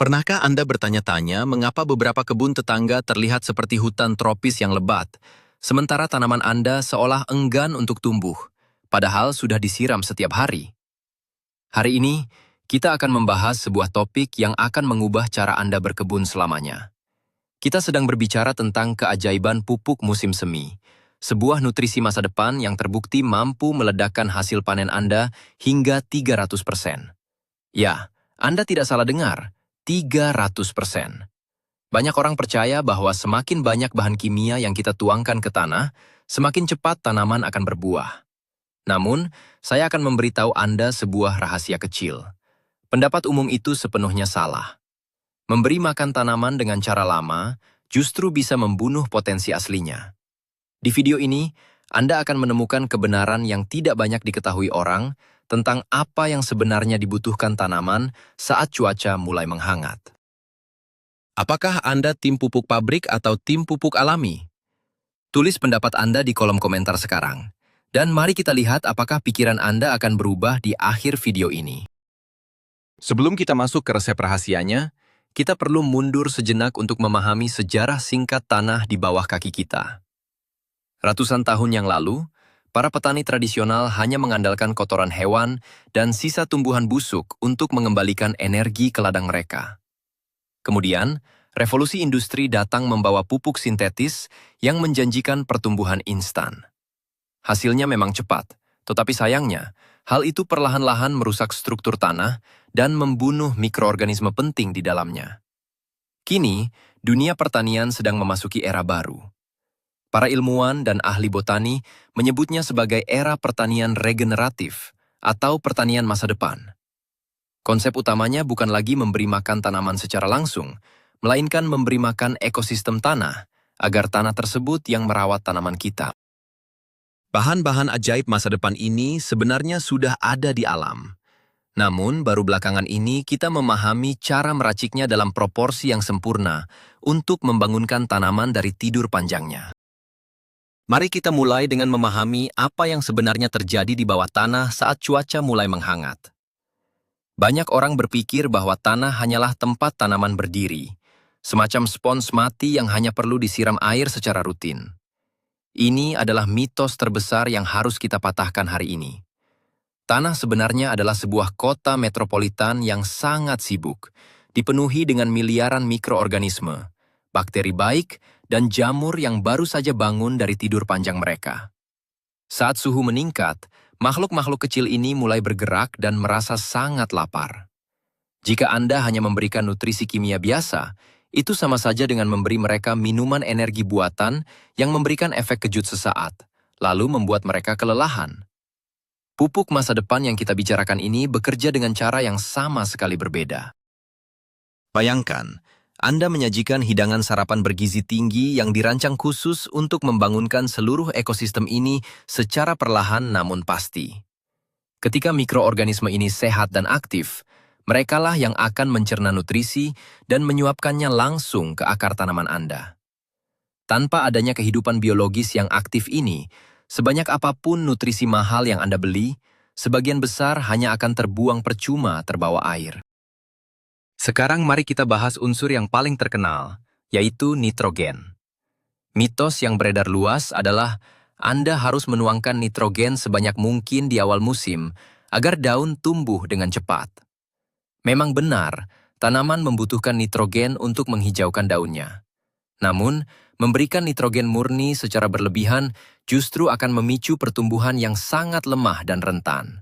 Pernahkah Anda bertanya-tanya mengapa beberapa kebun tetangga terlihat seperti hutan tropis yang lebat, sementara tanaman Anda seolah enggan untuk tumbuh, padahal sudah disiram setiap hari? Hari ini, kita akan membahas sebuah topik yang akan mengubah cara Anda berkebun selamanya. Kita sedang berbicara tentang keajaiban pupuk musim semi, sebuah nutrisi masa depan yang terbukti mampu meledakkan hasil panen Anda hingga 300%. Ya, Anda tidak salah dengar, 300%. Banyak orang percaya bahwa semakin banyak bahan kimia yang kita tuangkan ke tanah, semakin cepat tanaman akan berbuah. Namun, saya akan memberitahu Anda sebuah rahasia kecil. Pendapat umum itu sepenuhnya salah. Memberi makan tanaman dengan cara lama justru bisa membunuh potensi aslinya. Di video ini, Anda akan menemukan kebenaran yang tidak banyak diketahui orang tentang apa yang sebenarnya dibutuhkan tanaman saat cuaca mulai menghangat. Apakah Anda tim pupuk pabrik atau tim pupuk alami? Tulis pendapat Anda di kolom komentar sekarang. Dan mari kita lihat apakah pikiran Anda akan berubah di akhir video ini. Sebelum kita masuk ke resep rahasianya, kita perlu mundur sejenak untuk memahami sejarah singkat tanah di bawah kaki kita. Ratusan tahun yang lalu, para petani tradisional hanya mengandalkan kotoran hewan dan sisa tumbuhan busuk untuk mengembalikan energi ke ladang mereka. Kemudian, revolusi industri datang membawa pupuk sintetis yang menjanjikan pertumbuhan instan. Hasilnya memang cepat, tetapi sayangnya, hal itu perlahan-lahan merusak struktur tanah dan membunuh mikroorganisme penting di dalamnya. Kini, dunia pertanian sedang memasuki era baru. Para ilmuwan dan ahli botani menyebutnya sebagai era pertanian regeneratif atau pertanian masa depan. Konsep utamanya bukan lagi memberi makan tanaman secara langsung, melainkan memberi makan ekosistem tanah agar tanah tersebut yang merawat tanaman kita. Bahan-bahan ajaib masa depan ini sebenarnya sudah ada di alam. Namun, baru belakangan ini kita memahami cara meraciknya dalam proporsi yang sempurna untuk membangunkan tanaman dari tidur panjangnya. Mari kita mulai dengan memahami apa yang sebenarnya terjadi di bawah tanah saat cuaca mulai menghangat. Banyak orang berpikir bahwa tanah hanyalah tempat tanaman berdiri, semacam spons mati yang hanya perlu disiram air secara rutin. Ini adalah mitos terbesar yang harus kita patahkan hari ini. Tanah sebenarnya adalah sebuah kota metropolitan yang sangat sibuk, dipenuhi dengan miliaran mikroorganisme, bakteri baik, dan jamur yang baru saja bangun dari tidur panjang mereka. Saat suhu meningkat, makhluk-makhluk kecil ini mulai bergerak dan merasa sangat lapar. Jika Anda hanya memberikan nutrisi kimia biasa, itu sama saja dengan memberi mereka minuman energi buatan yang memberikan efek kejut sesaat, lalu membuat mereka kelelahan. Pupuk masa depan yang kita bicarakan ini bekerja dengan cara yang sama sekali berbeda. Bayangkan, Anda menyajikan hidangan sarapan bergizi tinggi yang dirancang khusus untuk membangunkan seluruh ekosistem ini secara perlahan namun pasti. Ketika mikroorganisme ini sehat dan aktif, merekalah yang akan mencerna nutrisi dan menyuapkannya langsung ke akar tanaman Anda. Tanpa adanya kehidupan biologis yang aktif ini, sebanyak apapun nutrisi mahal yang Anda beli, sebagian besar hanya akan terbuang percuma terbawa air. Sekarang mari kita bahas unsur yang paling terkenal, yaitu nitrogen. Mitos yang beredar luas adalah Anda harus menuangkan nitrogen sebanyak mungkin di awal musim agar daun tumbuh dengan cepat. Memang benar, tanaman membutuhkan nitrogen untuk menghijaukan daunnya. Namun, memberikan nitrogen murni secara berlebihan justru akan memicu pertumbuhan yang sangat lemah dan rentan.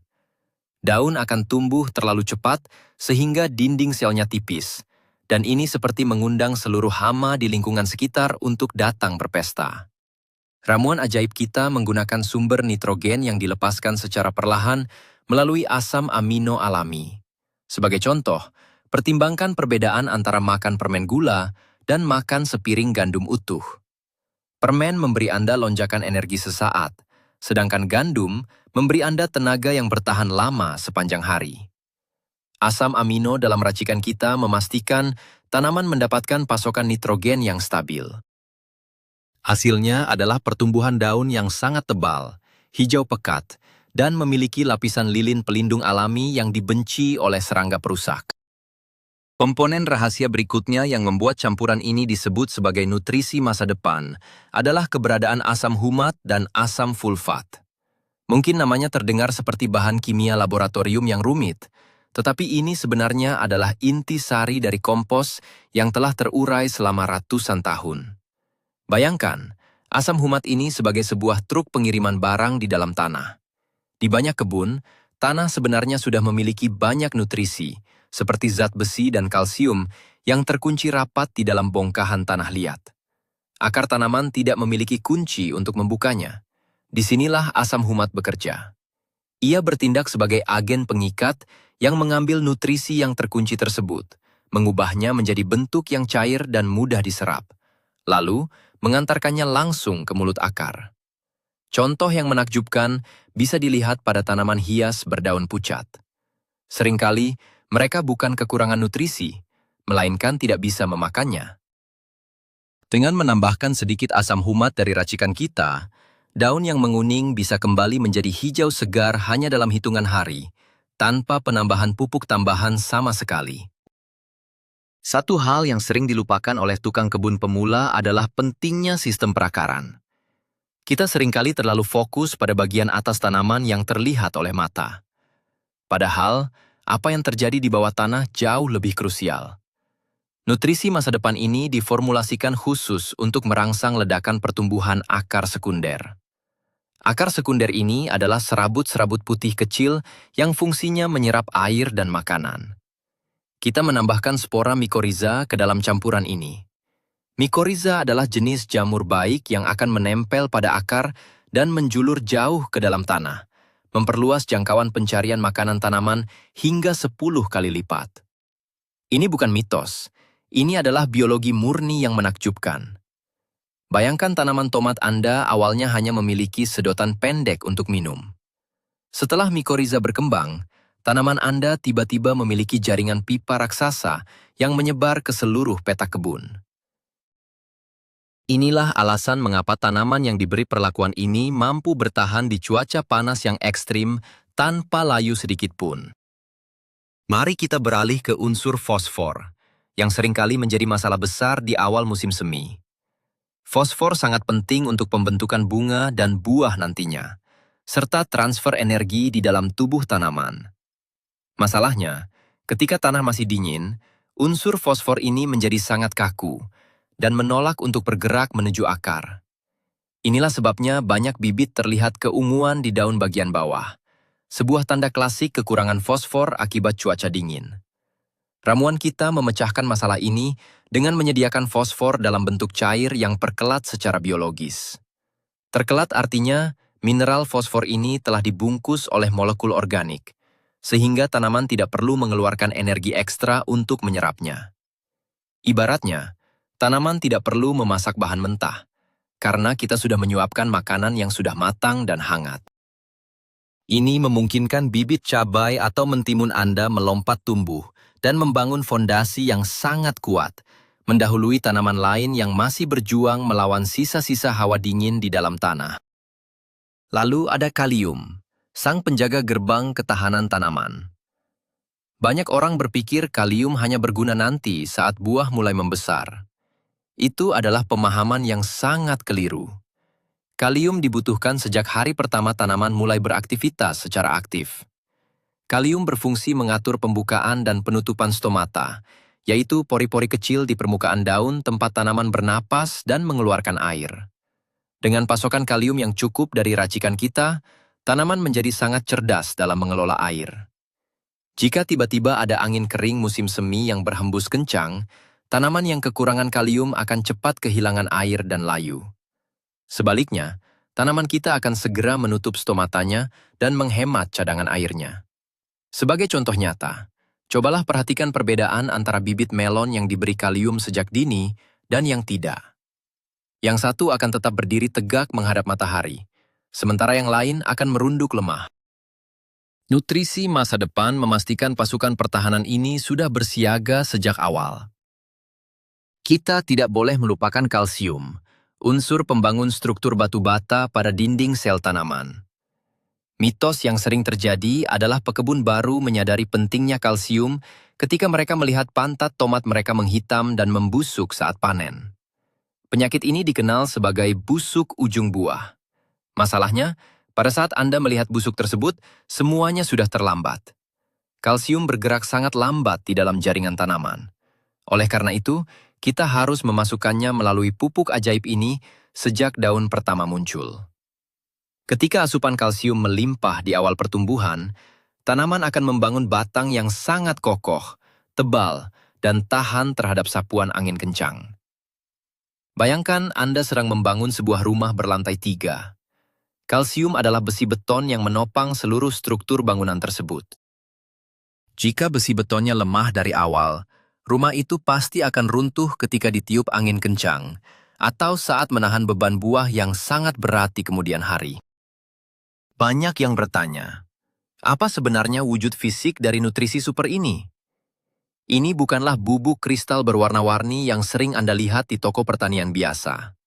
Daun akan tumbuh terlalu cepat sehingga dinding selnya tipis, dan ini seperti mengundang seluruh hama di lingkungan sekitar untuk datang berpesta. Ramuan ajaib kita menggunakan sumber nitrogen yang dilepaskan secara perlahan melalui asam amino alami. Sebagai contoh, pertimbangkan perbedaan antara makan permen gula dan makan sepiring gandum utuh. Permen memberi Anda lonjakan energi sesaat, sedangkan gandum memberi Anda tenaga yang bertahan lama sepanjang hari. Asam amino dalam racikan kita memastikan tanaman mendapatkan pasokan nitrogen yang stabil. Hasilnya adalah pertumbuhan daun yang sangat tebal, hijau pekat, dan memiliki lapisan lilin pelindung alami yang dibenci oleh serangga perusak. Komponen rahasia berikutnya yang membuat campuran ini disebut sebagai nutrisi masa depan adalah keberadaan asam humat dan asam fulfat. Mungkin namanya terdengar seperti bahan kimia laboratorium yang rumit, tetapi ini sebenarnya adalah inti sari dari kompos yang telah terurai selama ratusan tahun. Bayangkan, asam humat ini sebagai sebuah truk pengiriman barang di dalam tanah. Di banyak kebun, tanah sebenarnya sudah memiliki banyak nutrisi, seperti zat besi dan kalsium yang terkunci rapat di dalam bongkahan tanah liat. Akar tanaman tidak memiliki kunci untuk membukanya. Disinilah asam humat bekerja. Ia bertindak sebagai agen pengikat yang mengambil nutrisi yang terkunci tersebut, mengubahnya menjadi bentuk yang cair dan mudah diserap, lalu mengantarkannya langsung ke mulut akar. Contoh yang menakjubkan bisa dilihat pada tanaman hias berdaun pucat. Seringkali, mereka bukan kekurangan nutrisi, melainkan tidak bisa memakannya. Dengan menambahkan sedikit asam humat dari racikan kita, daun yang menguning bisa kembali menjadi hijau segar hanya dalam hitungan hari, tanpa penambahan pupuk tambahan sama sekali. Satu hal yang sering dilupakan oleh tukang kebun pemula adalah pentingnya sistem perakaran. Kita seringkali terlalu fokus pada bagian atas tanaman yang terlihat oleh mata. Padahal, apa yang terjadi di bawah tanah jauh lebih krusial. Nutrisi masa depan ini diformulasikan khusus untuk merangsang ledakan pertumbuhan akar sekunder. Akar sekunder ini adalah serabut-serabut putih kecil yang fungsinya menyerap air dan makanan. Kita menambahkan spora mycorrhiza ke dalam campuran ini. Mycorrhiza adalah jenis jamur baik yang akan menempel pada akar dan menjulur jauh ke dalam tanah, memperluas jangkauan pencarian makanan tanaman hingga 10 kali lipat. Ini bukan mitos, ini adalah biologi murni yang menakjubkan. Bayangkan tanaman tomat Anda awalnya hanya memiliki sedotan pendek untuk minum. Setelah mycorrhiza berkembang, tanaman Anda tiba-tiba memiliki jaringan pipa raksasa yang menyebar ke seluruh petak kebun. Inilah alasan mengapa tanaman yang diberi perlakuan ini mampu bertahan di cuaca panas yang ekstrim tanpa layu sedikit pun. Mari kita beralih ke unsur fosfor, yang seringkali menjadi masalah besar di awal musim semi. Fosfor sangat penting untuk pembentukan bunga dan buah nantinya, serta transfer energi di dalam tubuh tanaman. Masalahnya, ketika tanah masih dingin, unsur fosfor ini menjadi sangat kaku, dan menolak untuk bergerak menuju akar. Inilah sebabnya banyak bibit terlihat keunguan di daun bagian bawah, sebuah tanda klasik kekurangan fosfor akibat cuaca dingin. Ramuan kita memecahkan masalah ini dengan menyediakan fosfor dalam bentuk cair yang perkelat secara biologis. Terkelat artinya mineral fosfor ini telah dibungkus oleh molekul organik, sehingga tanaman tidak perlu mengeluarkan energi ekstra untuk menyerapnya. Ibaratnya, tanaman tidak perlu memasak bahan mentah, karena kita sudah menyuapkan makanan yang sudah matang dan hangat. Ini memungkinkan bibit cabai atau mentimun Anda melompat tumbuh dan membangun fondasi yang sangat kuat, mendahului tanaman lain yang masih berjuang melawan sisa-sisa hawa dingin di dalam tanah. Lalu ada kalium, sang penjaga gerbang ketahanan tanaman. Banyak orang berpikir kalium hanya berguna nanti saat buah mulai membesar. Itu adalah pemahaman yang sangat keliru. Kalium dibutuhkan sejak hari pertama tanaman mulai beraktivitas secara aktif. Kalium berfungsi mengatur pembukaan dan penutupan stomata, yaitu pori-pori kecil di permukaan daun tempat tanaman bernapas dan mengeluarkan air. Dengan pasokan kalium yang cukup dari racikan kita, tanaman menjadi sangat cerdas dalam mengelola air. Jika tiba-tiba ada angin kering musim semi yang berhembus kencang, tanaman yang kekurangan kalium akan cepat kehilangan air dan layu. Sebaliknya, tanaman kita akan segera menutup stomatanya dan menghemat cadangan airnya. Sebagai contoh nyata, cobalah perhatikan perbedaan antara bibit melon yang diberi kalium sejak dini dan yang tidak. Yang satu akan tetap berdiri tegak menghadap matahari, sementara yang lain akan merunduk lemah. Nutrisi masa depan memastikan pasukan pertahanan ini sudah bersiaga sejak awal. Kita tidak boleh melupakan kalsium, unsur pembangun struktur batu bata pada dinding sel tanaman. Mitos yang sering terjadi adalah pekebun baru menyadari pentingnya kalsium ketika mereka melihat pantat tomat mereka menghitam dan membusuk saat panen. Penyakit ini dikenal sebagai busuk ujung buah. Masalahnya, pada saat Anda melihat busuk tersebut, semuanya sudah terlambat. Kalsium bergerak sangat lambat di dalam jaringan tanaman. Oleh karena itu, kita harus memasukkannya melalui pupuk ajaib ini sejak daun pertama muncul. Ketika asupan kalsium melimpah di awal pertumbuhan, tanaman akan membangun batang yang sangat kokoh, tebal, dan tahan terhadap sapuan angin kencang. Bayangkan Anda sedang membangun sebuah rumah berlantai 3. Kalsium adalah besi beton yang menopang seluruh struktur bangunan tersebut. Jika besi betonnya lemah dari awal, rumah itu pasti akan runtuh ketika ditiup angin kencang, atau saat menahan beban buah yang sangat berat di kemudian hari. Banyak yang bertanya, apa sebenarnya wujud fisik dari nutrisi super ini? Ini bukanlah bubuk kristal berwarna-warni yang sering Anda lihat di toko pertanian biasa.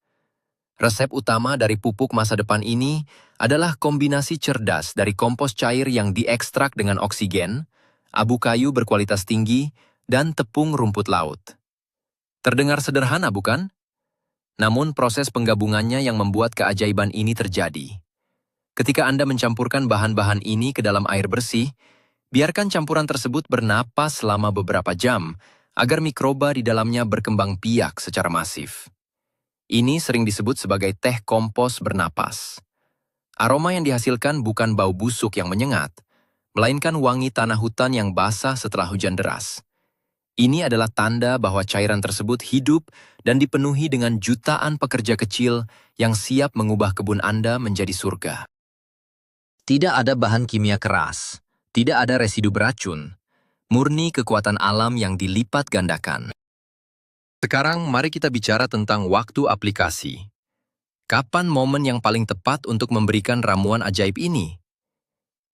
Resep utama dari pupuk masa depan ini adalah kombinasi cerdas dari kompos cair yang diekstrak dengan oksigen, abu kayu berkualitas tinggi, dan tepung rumput laut. Terdengar sederhana, bukan? Namun proses penggabungannya yang membuat keajaiban ini terjadi. Ketika Anda mencampurkan bahan-bahan ini ke dalam air bersih, biarkan campuran tersebut bernapas selama beberapa jam agar mikroba di dalamnya berkembang biak secara masif. Ini sering disebut sebagai teh kompos bernapas. Aroma yang dihasilkan bukan bau busuk yang menyengat, melainkan wangi tanah hutan yang basah setelah hujan deras. Ini adalah tanda bahwa cairan tersebut hidup dan dipenuhi dengan jutaan pekerja kecil yang siap mengubah kebun Anda menjadi surga. Tidak ada bahan kimia keras, tidak ada residu beracun, murni kekuatan alam yang dilipat gandakan. Sekarang mari kita bicara tentang waktu aplikasi. Kapan momen yang paling tepat untuk memberikan ramuan ajaib ini?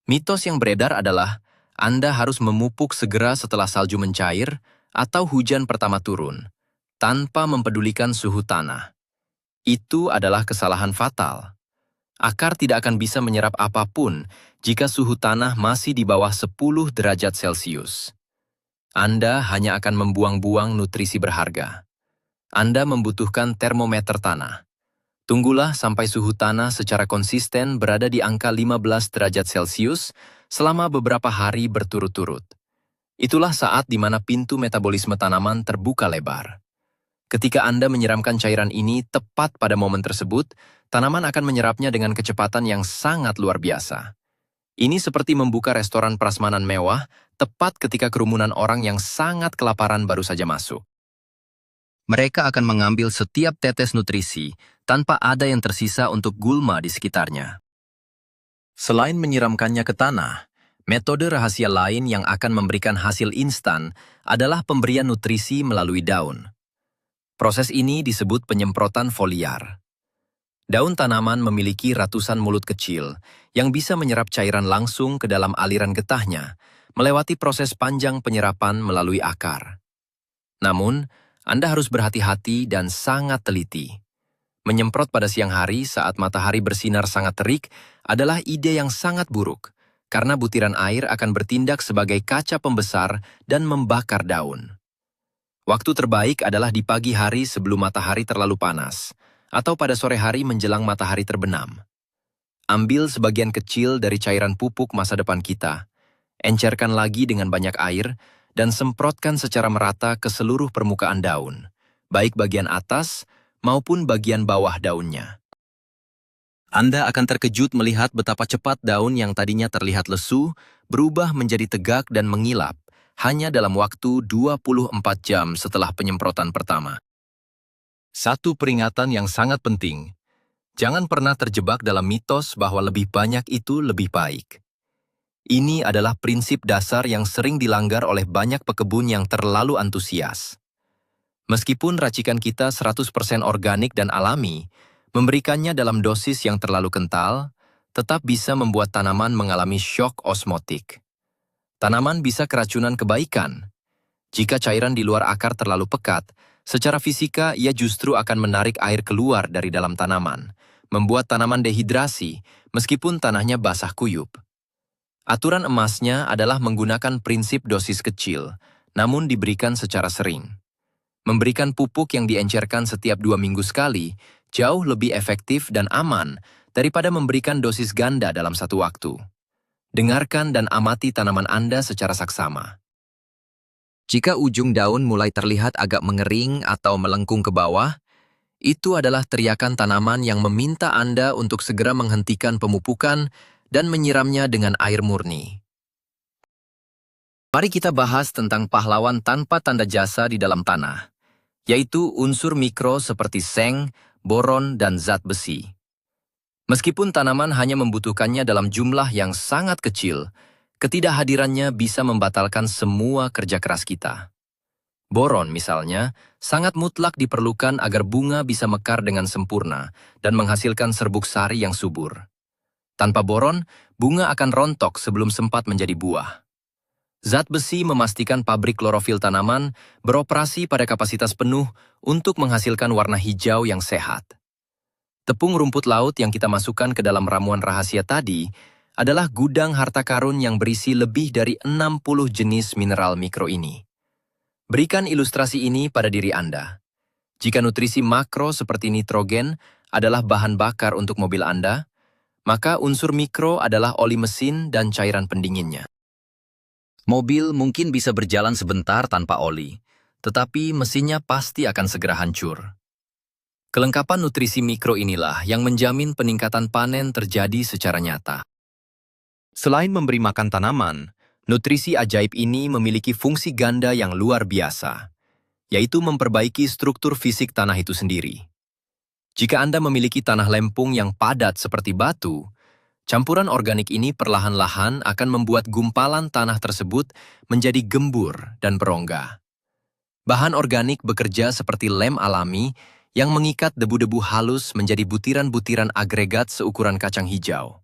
Mitos yang beredar adalah Anda harus memupuk segera setelah salju mencair atau hujan pertama turun, tanpa mempedulikan suhu tanah. Itu adalah kesalahan fatal. Akar tidak akan bisa menyerap apapun jika suhu tanah masih di bawah 10 derajat Celcius. Anda hanya akan membuang-buang nutrisi berharga. Anda membutuhkan termometer tanah. Tunggulah sampai suhu tanah secara konsisten berada di angka 15 derajat Celcius selama beberapa hari berturut-turut. Itulah saat di mana pintu metabolisme tanaman terbuka lebar. Ketika Anda menyiramkan cairan ini tepat pada momen tersebut, tanaman akan menyerapnya dengan kecepatan yang sangat luar biasa. Ini seperti membuka restoran prasmanan mewah tepat ketika kerumunan orang yang sangat kelaparan baru saja masuk. Mereka akan mengambil setiap tetes nutrisi tanpa ada yang tersisa untuk gulma di sekitarnya. Selain menyiramkannya ke tanah, metode rahasia lain yang akan memberikan hasil instan adalah pemberian nutrisi melalui daun. Proses ini disebut penyemprotan foliar. Daun tanaman memiliki ratusan mulut kecil yang bisa menyerap cairan langsung ke dalam aliran getahnya, melewati proses panjang penyerapan melalui akar. Namun, Anda harus berhati-hati dan sangat teliti. Menyemprot pada siang hari saat matahari bersinar sangat terik adalah ide yang sangat buruk, karena butiran air akan bertindak sebagai kaca pembesar dan membakar daun. Waktu terbaik adalah di pagi hari sebelum matahari terlalu panas, atau pada sore hari menjelang matahari terbenam. Ambil sebagian kecil dari cairan pupuk masa depan kita, encerkan lagi dengan banyak air, dan semprotkan secara merata ke seluruh permukaan daun, baik bagian atas maupun bagian bawah daunnya. Anda akan terkejut melihat betapa cepat daun yang tadinya terlihat lesu berubah menjadi tegak dan mengilap, hanya dalam waktu 24 jam setelah penyemprotan pertama. Satu peringatan yang sangat penting, jangan pernah terjebak dalam mitos bahwa lebih banyak itu lebih baik. Ini adalah prinsip dasar yang sering dilanggar oleh banyak pekebun yang terlalu antusias. Meskipun racikan kita 100% organik dan alami, memberikannya dalam dosis yang terlalu kental, tetap bisa membuat tanaman mengalami syok osmotik. Tanaman bisa keracunan kebaikan. Jika cairan di luar akar terlalu pekat, secara fisika ia justru akan menarik air keluar dari dalam tanaman, membuat tanaman dehidrasi meskipun tanahnya basah kuyup. Aturan emasnya adalah menggunakan prinsip dosis kecil, namun diberikan secara sering. Memberikan pupuk yang diencerkan setiap 2 minggu sekali jauh lebih efektif dan aman daripada memberikan dosis ganda dalam satu waktu. Dengarkan dan amati tanaman Anda secara saksama. Jika ujung daun mulai terlihat agak mengering atau melengkung ke bawah, itu adalah teriakan tanaman yang meminta Anda untuk segera menghentikan pemupukan dan menyiramnya dengan air murni. Mari kita bahas tentang pahlawan tanpa tanda jasa di dalam tanah, yaitu unsur mikro seperti seng, boron, dan zat besi. Meskipun tanaman hanya membutuhkannya dalam jumlah yang sangat kecil, ketidakhadirannya bisa membatalkan semua kerja keras kita. Boron, misalnya, sangat mutlak diperlukan agar bunga bisa mekar dengan sempurna dan menghasilkan serbuk sari yang subur. Tanpa boron, bunga akan rontok sebelum sempat menjadi buah. Zat besi memastikan pabrik klorofil tanaman beroperasi pada kapasitas penuh untuk menghasilkan warna hijau yang sehat. Tepung rumput laut yang kita masukkan ke dalam ramuan rahasia tadi adalah gudang harta karun yang berisi lebih dari 60 jenis mineral mikro ini. Berikan ilustrasi ini pada diri Anda. Jika nutrisi makro seperti nitrogen adalah bahan bakar untuk mobil Anda, maka unsur mikro adalah oli mesin dan cairan pendinginnya. Mobil mungkin bisa berjalan sebentar tanpa oli, tetapi mesinnya pasti akan segera hancur. Kelengkapan nutrisi mikro inilah yang menjamin peningkatan panen terjadi secara nyata. Selain memberi makan tanaman, nutrisi ajaib ini memiliki fungsi ganda yang luar biasa, yaitu memperbaiki struktur fisik tanah itu sendiri. Jika Anda memiliki tanah lempung yang padat seperti batu, campuran organik ini perlahan-lahan akan membuat gumpalan tanah tersebut menjadi gembur dan berongga. Bahan organik bekerja seperti lem alami yang mengikat debu-debu halus menjadi butiran-butiran agregat seukuran kacang hijau.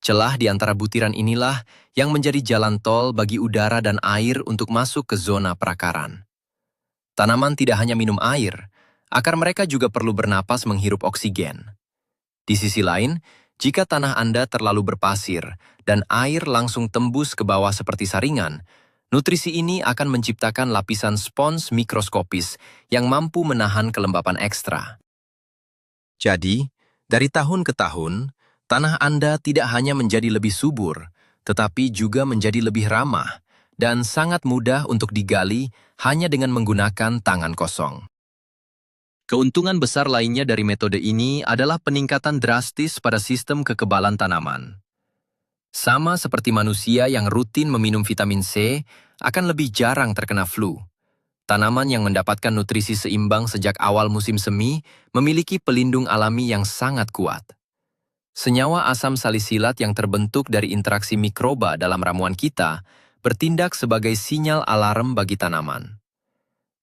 Celah di antara butiran inilah yang menjadi jalan tol bagi udara dan air untuk masuk ke zona perakaran. Tanaman tidak hanya minum air, akar mereka juga perlu bernapas menghirup oksigen. Di sisi lain, jika tanah Anda terlalu berpasir dan air langsung tembus ke bawah seperti saringan, nutrisi ini akan menciptakan lapisan spons mikroskopis yang mampu menahan kelembapan ekstra. Jadi, dari tahun ke tahun, tanah Anda tidak hanya menjadi lebih subur, tetapi juga menjadi lebih ramah dan sangat mudah untuk digali hanya dengan menggunakan tangan kosong. Keuntungan besar lainnya dari metode ini adalah peningkatan drastis pada sistem kekebalan tanaman. Sama seperti manusia yang rutin meminum vitamin C, akan lebih jarang terkena flu. Tanaman yang mendapatkan nutrisi seimbang sejak awal musim semi memiliki pelindung alami yang sangat kuat. Senyawa asam salisilat yang terbentuk dari interaksi mikroba dalam ramuan kita bertindak sebagai sinyal alarm bagi tanaman.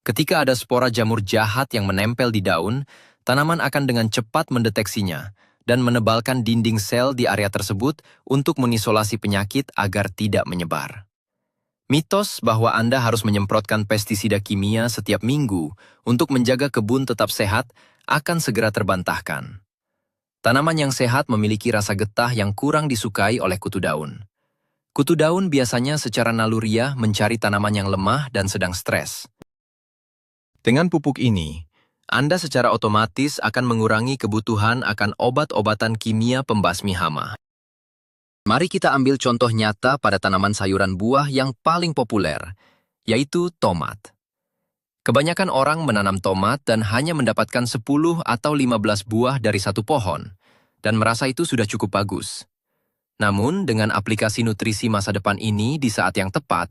Ketika ada spora jamur jahat yang menempel di daun, tanaman akan dengan cepat mendeteksinya dan menebalkan dinding sel di area tersebut untuk mengisolasi penyakit agar tidak menyebar. Mitos bahwa Anda harus menyemprotkan pestisida kimia setiap minggu untuk menjaga kebun tetap sehat akan segera terbantahkan. Tanaman yang sehat memiliki rasa getah yang kurang disukai oleh kutu daun. Kutu daun biasanya secara naluriah mencari tanaman yang lemah dan sedang stres. Dengan pupuk ini, Anda secara otomatis akan mengurangi kebutuhan akan obat-obatan kimia pembasmi hama. Mari kita ambil contoh nyata pada tanaman sayuran buah yang paling populer, yaitu tomat. Kebanyakan orang menanam tomat dan hanya mendapatkan 10 atau 15 buah dari satu pohon, dan merasa itu sudah cukup bagus. Namun, dengan aplikasi nutrisi masa depan ini di saat yang tepat,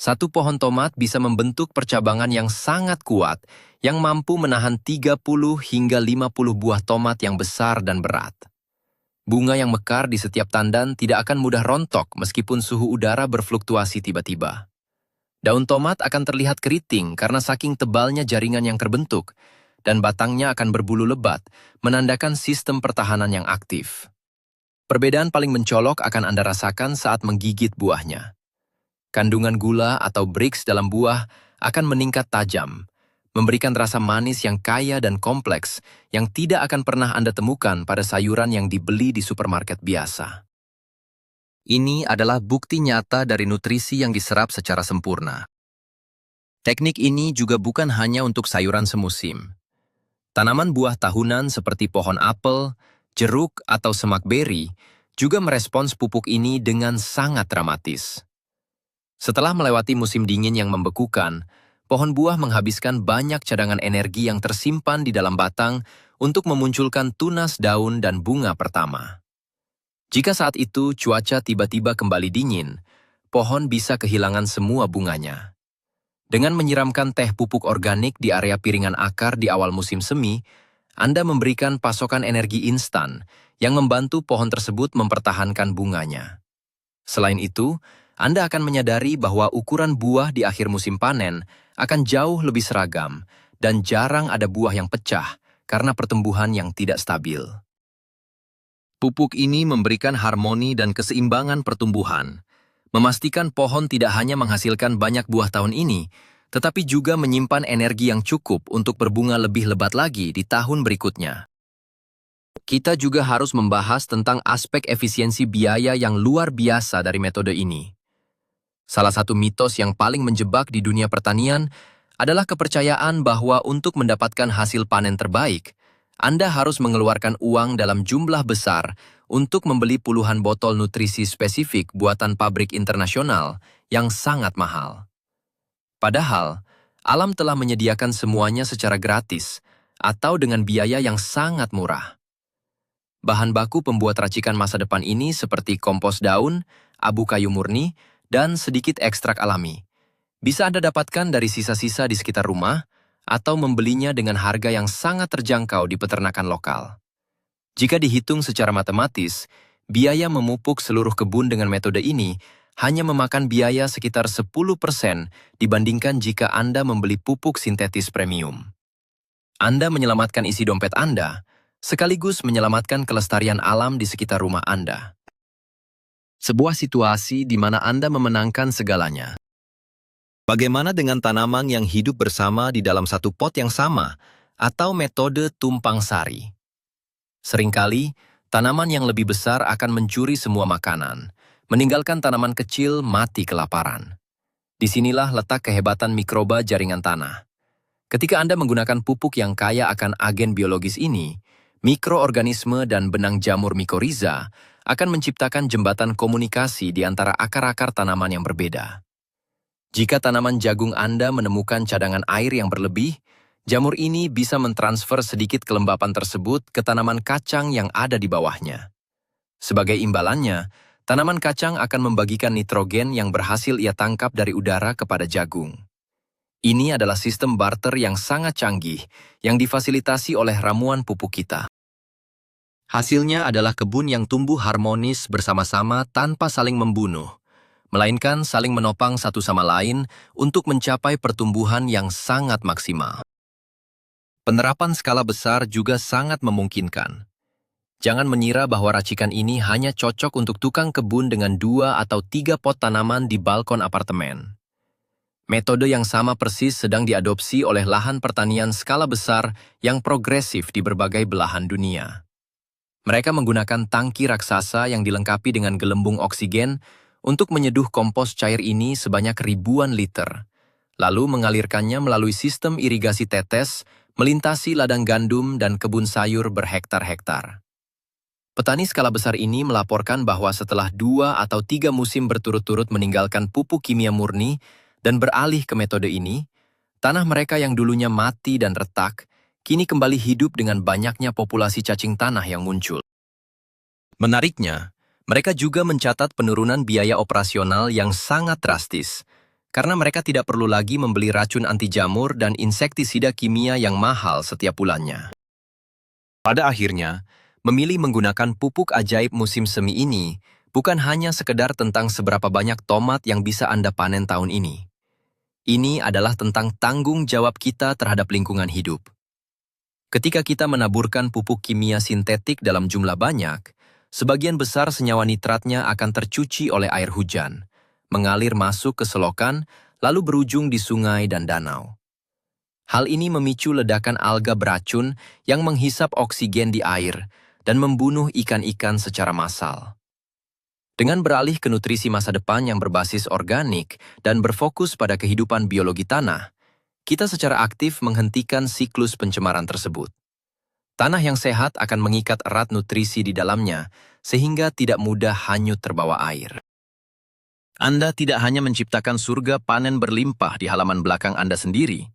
satu pohon tomat bisa membentuk percabangan yang sangat kuat yang mampu menahan 30 hingga 50 buah tomat yang besar dan berat. Bunga yang mekar di setiap tandan tidak akan mudah rontok meskipun suhu udara berfluktuasi tiba-tiba. Daun tomat akan terlihat keriting karena saking tebalnya jaringan yang terbentuk, dan batangnya akan berbulu lebat, menandakan sistem pertahanan yang aktif. Perbedaan paling mencolok akan Anda rasakan saat menggigit buahnya. Kandungan gula atau Brix dalam buah akan meningkat tajam, memberikan rasa manis yang kaya dan kompleks yang tidak akan pernah Anda temukan pada sayuran yang dibeli di supermarket biasa. Ini adalah bukti nyata dari nutrisi yang diserap secara sempurna. Teknik ini juga bukan hanya untuk sayuran semusim. Tanaman buah tahunan seperti pohon apel, jeruk, atau semak beri juga merespons pupuk ini dengan sangat dramatis. Setelah melewati musim dingin yang membekukan, pohon buah menghabiskan banyak cadangan energi yang tersimpan di dalam batang untuk memunculkan tunas daun dan bunga pertama. Jika saat itu cuaca tiba-tiba kembali dingin, pohon bisa kehilangan semua bunganya. Dengan menyiramkan teh pupuk organik di area piringan akar di awal musim semi, Anda memberikan pasokan energi instan yang membantu pohon tersebut mempertahankan bunganya. Selain itu, Anda akan menyadari bahwa ukuran buah di akhir musim panen akan jauh lebih seragam dan jarang ada buah yang pecah karena pertumbuhan yang tidak stabil. Pupuk ini memberikan harmoni dan keseimbangan pertumbuhan, memastikan pohon tidak hanya menghasilkan banyak buah tahun ini, tetapi juga menyimpan energi yang cukup untuk berbunga lebih lebat lagi di tahun berikutnya. Kita juga harus membahas tentang aspek efisiensi biaya yang luar biasa dari metode ini. Salah satu mitos yang paling menjebak di dunia pertanian adalah kepercayaan bahwa untuk mendapatkan hasil panen terbaik, Anda harus mengeluarkan uang dalam jumlah besar untuk membeli puluhan botol nutrisi spesifik buatan pabrik internasional yang sangat mahal. Padahal, alam telah menyediakan semuanya secara gratis atau dengan biaya yang sangat murah. Bahan baku pembuat racikan masa depan ini seperti kompos daun, abu kayu murni, dan sedikit ekstrak alami. Bisa Anda dapatkan dari sisa-sisa di sekitar rumah, atau membelinya dengan harga yang sangat terjangkau di peternakan lokal. Jika dihitung secara matematis, biaya memupuk seluruh kebun dengan metode ini hanya memakan biaya sekitar 10% dibandingkan jika Anda membeli pupuk sintetis premium. Anda menyelamatkan isi dompet Anda, sekaligus menyelamatkan kelestarian alam di sekitar rumah Anda. Sebuah situasi di mana Anda memenangkan segalanya. Bagaimana dengan tanaman yang hidup bersama di dalam satu pot yang sama, atau metode tumpang sari? Seringkali, tanaman yang lebih besar akan mencuri semua makanan, meninggalkan tanaman kecil mati kelaparan. Disinilah letak kehebatan mikroba jaringan tanah. Ketika Anda menggunakan pupuk yang kaya akan agen biologis ini, mikroorganisme dan benang jamur mikoriza akan menciptakan jembatan komunikasi di antara akar-akar tanaman yang berbeda. Jika tanaman jagung Anda menemukan cadangan air yang berlebih, jamur ini bisa mentransfer sedikit kelembapan tersebut ke tanaman kacang yang ada di bawahnya. Sebagai imbalannya, tanaman kacang akan membagikan nitrogen yang berhasil ia tangkap dari udara kepada jagung. Ini adalah sistem barter yang sangat canggih yang difasilitasi oleh ramuan pupuk kita. Hasilnya adalah kebun yang tumbuh harmonis bersama-sama tanpa saling membunuh, melainkan saling menopang satu sama lain untuk mencapai pertumbuhan yang sangat maksimal. Penerapan skala besar juga sangat memungkinkan. Jangan mengira bahwa racikan ini hanya cocok untuk tukang kebun dengan 2 atau 3 pot tanaman di balkon apartemen. Metode yang sama persis sedang diadopsi oleh lahan pertanian skala besar yang progresif di berbagai belahan dunia. Mereka menggunakan tangki raksasa yang dilengkapi dengan gelembung oksigen untuk menyeduh kompos cair ini sebanyak ribuan liter, lalu mengalirkannya melalui sistem irigasi tetes, melintasi ladang gandum dan kebun sayur berhektar-hektar. Petani skala besar ini melaporkan bahwa setelah 2 atau 3 musim berturut-turut meninggalkan pupuk kimia murni dan beralih ke metode ini, tanah mereka yang dulunya mati dan retak, kini kembali hidup dengan banyaknya populasi cacing tanah yang muncul. Menariknya, mereka juga mencatat penurunan biaya operasional yang sangat drastis, karena mereka tidak perlu lagi membeli racun anti jamur dan insektisida kimia yang mahal setiap bulannya. Pada akhirnya, memilih menggunakan pupuk ajaib musim semi ini bukan hanya sekedar tentang seberapa banyak tomat yang bisa Anda panen tahun ini. Ini adalah tentang tanggung jawab kita terhadap lingkungan hidup. Ketika kita menaburkan pupuk kimia sintetik dalam jumlah banyak, sebagian besar senyawa nitratnya akan tercuci oleh air hujan, mengalir masuk ke selokan, lalu berujung di sungai dan danau. Hal ini memicu ledakan alga beracun yang menghisap oksigen di air dan membunuh ikan-ikan secara massal. Dengan beralih ke nutrisi masa depan yang berbasis organik dan berfokus pada kehidupan biologi tanah, kita secara aktif menghentikan siklus pencemaran tersebut. Tanah yang sehat akan mengikat erat nutrisi di dalamnya, sehingga tidak mudah hanyut terbawa air. Anda tidak hanya menciptakan surga panen berlimpah di halaman belakang Anda sendiri,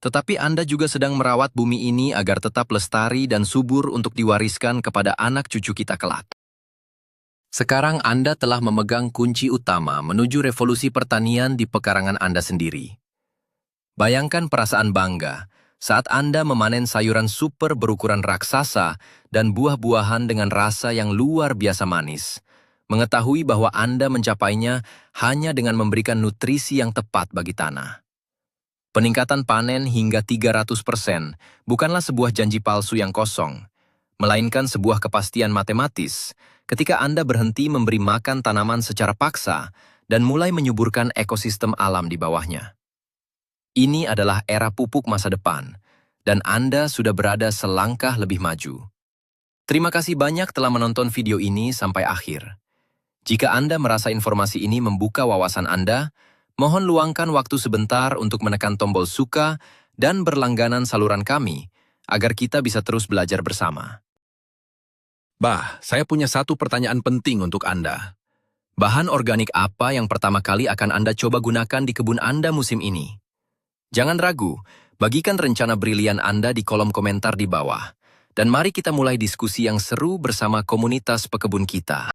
tetapi Anda juga sedang merawat bumi ini agar tetap lestari dan subur untuk diwariskan kepada anak cucu kita kelak. Sekarang Anda telah memegang kunci utama menuju revolusi pertanian di pekarangan Anda sendiri. Bayangkan perasaan bangga saat Anda memanen sayuran super berukuran raksasa dan buah-buahan dengan rasa yang luar biasa manis. Mengetahui bahwa Anda mencapainya hanya dengan memberikan nutrisi yang tepat bagi tanah. Peningkatan panen hingga 300% bukanlah sebuah janji palsu yang kosong, melainkan sebuah kepastian matematis ketika Anda berhenti memberi makan tanaman secara paksa dan mulai menyuburkan ekosistem alam di bawahnya. Ini adalah era pupuk masa depan, dan Anda sudah berada selangkah lebih maju. Terima kasih banyak telah menonton video ini sampai akhir. Jika Anda merasa informasi ini membuka wawasan Anda, mohon luangkan waktu sebentar untuk menekan tombol suka dan berlangganan saluran kami, agar kita bisa terus belajar bersama. Saya punya satu pertanyaan penting untuk Anda. Bahan organik apa yang pertama kali akan Anda coba gunakan di kebun Anda musim ini? Jangan ragu, bagikan rencana brilian Anda di kolom komentar di bawah. Dan mari kita mulai diskusi yang seru bersama komunitas pekebun kita.